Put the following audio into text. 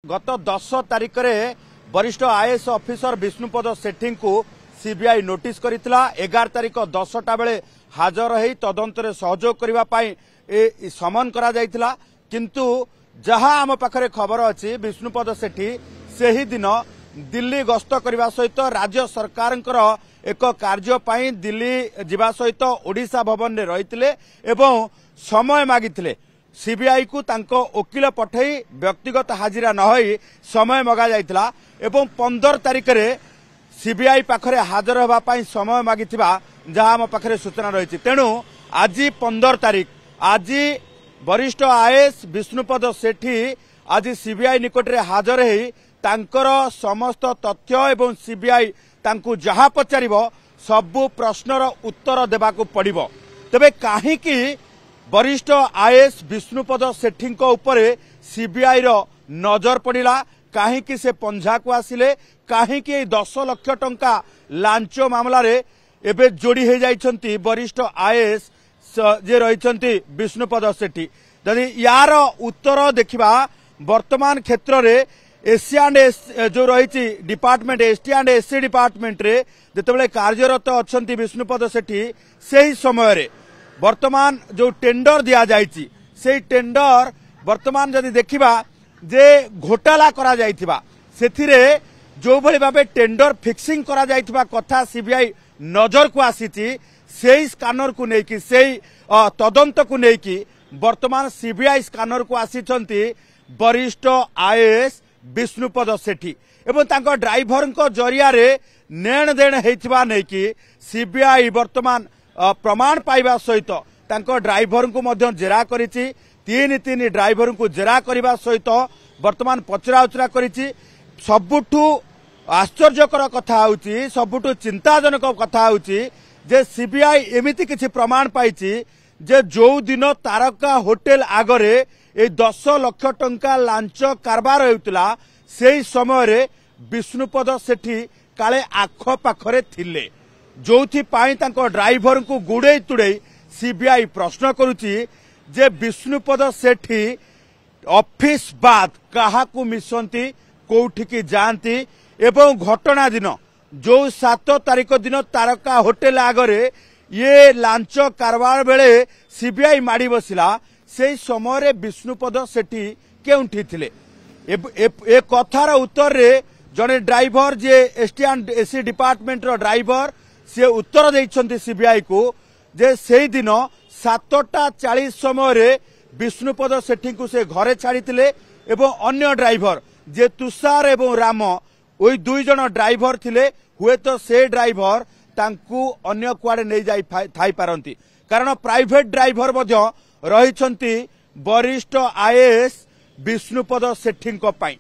गत 10 तारिख में वरिष्ठ आईएएस ऑफिसर विष्णुपद सेठी को सीबीआई नोटिस करितला। 11 तारिख 10टा बेले हाजर हो तदंत सहयोग करने समन करा जायतिला। किंतु जहां आम पाखरे खबर अच्छी विष्णुपद सेठी सेही दिन दिल्ली गस्त करने सहित राज्य सरकार एक कार्य दिल्ली जीवा सहित ओडिशा भवन में रही एवं समय मागिथिले। सीबीआई को तांको वकील पठई व्यक्तिगत हाजिरा न होई समय मगा जाइतिला एवं 15 तारिख रे सीबीआई पाखरे हाजर होबा पई समय मागिथिबा जहां हम पाखरे सूचना रही। तेणु आज 15 तारिख आज वरिष्ठ आईएएस विष्णुपद सेठी आज सीबीआई निकट रे हाजर होई तांकर समस्त तथ्य एवं सीबीआई तांकु जहां पचारिबो सबु प्रश्नर उत्तर देबाकू पड़िबो। तबे काहेकि वरिष्ठ आईएएस विष्णुपद सेठी उपरे सीबीआई रो नजर पड़िला, काहेकि से पंझा को आसिले, काहेकि 10 लाख टंका लांच मामला रे एबे जोड़ी हो जाइछंती वरिष्ठ आईएएस जे रहिछंती विष्णुपद सेठी। जदि यार उत्तर देखिबा वर्तमान क्षेत्र रे एसएएस जो रही डिपार्टमेंट एसटी डिपार्टमेंट रे जेतेबेले कार्यरत अछंती विष्णुपद सेठी सेही समय रे वर्तमान जो टेंडर दिया जाइछि से टेंडर वर्तमान जदि देखिबा जे घोटाला करा जाइथिबा सेथिरे जो भली भाबे टेंडर फिक्सिंग करा जाइथिबा कथा सीबीआई नजर को आसीछि सेही स्कैनर को नेकी सेही तदंत को नेकी वर्तमान सीबीआई स्कैनर को आसीछंती वरिष्ठ आईएएस विष्णुपद सेठी एवं तांको ड्राइवर को जरिया रे नेण देण हेथिबा नेकी सीबीआई वर्तमान प्रमाण पाइबा सहित तांको ड्राइवर को मध्य जेरा करिछि। तीन ड्राइवर को जेरा करबा सहित वर्तमान पचरा उचरा करिछि। सबुठु आश्चर्यकर कथा होउछि, सबुठु चिंताजनक कथा होउछि जे सीबीआई एमिति किछि प्रमाण पाइछि जे जो दिन तारका होटेल आगरे ए 10 लाख टंका लांच कारबार हेउतला सेही समय रे विष्णुपद सेठी काले आख पाखरे थिले, जोथि पाई तांको ड्राइवर को गुड़े तुड़े सीबीआई प्रश्न करुछि जे विष्णुपद सेठी ऑफिस बाद काहाकू मिसंती कोठिकी जानती एवं घटना दिन जो 7 तारिख दिन तारका होटेल आगरे ये लांच कारबार बेले सीबीआई माड़ी बसिला से समय रे विष्णुपद सेठी केउंठी थिले। ए कथार उत्तर रे जने ड्राइवर जे एसटी डिपार्टमेंट रो ड्राइवर से उत्तर देइछंती सीबीआई को जे सेही दिन 7:40 समय रे विष्णुपद सेठी को से घरे छाड़ीतिले एवं अन्य ड्राइवर जे तुषार एवं राम ओई 2 जन ड्राइवर थिले हुए तो से ड्राइवर तांकू अन्य कुआडे नै जाई थाई पारंती कारण प्राइवेट ड्राइवर मध्य रहिछंती वरिष्ठ आईएएस विष्णुपद सेठी को पाई।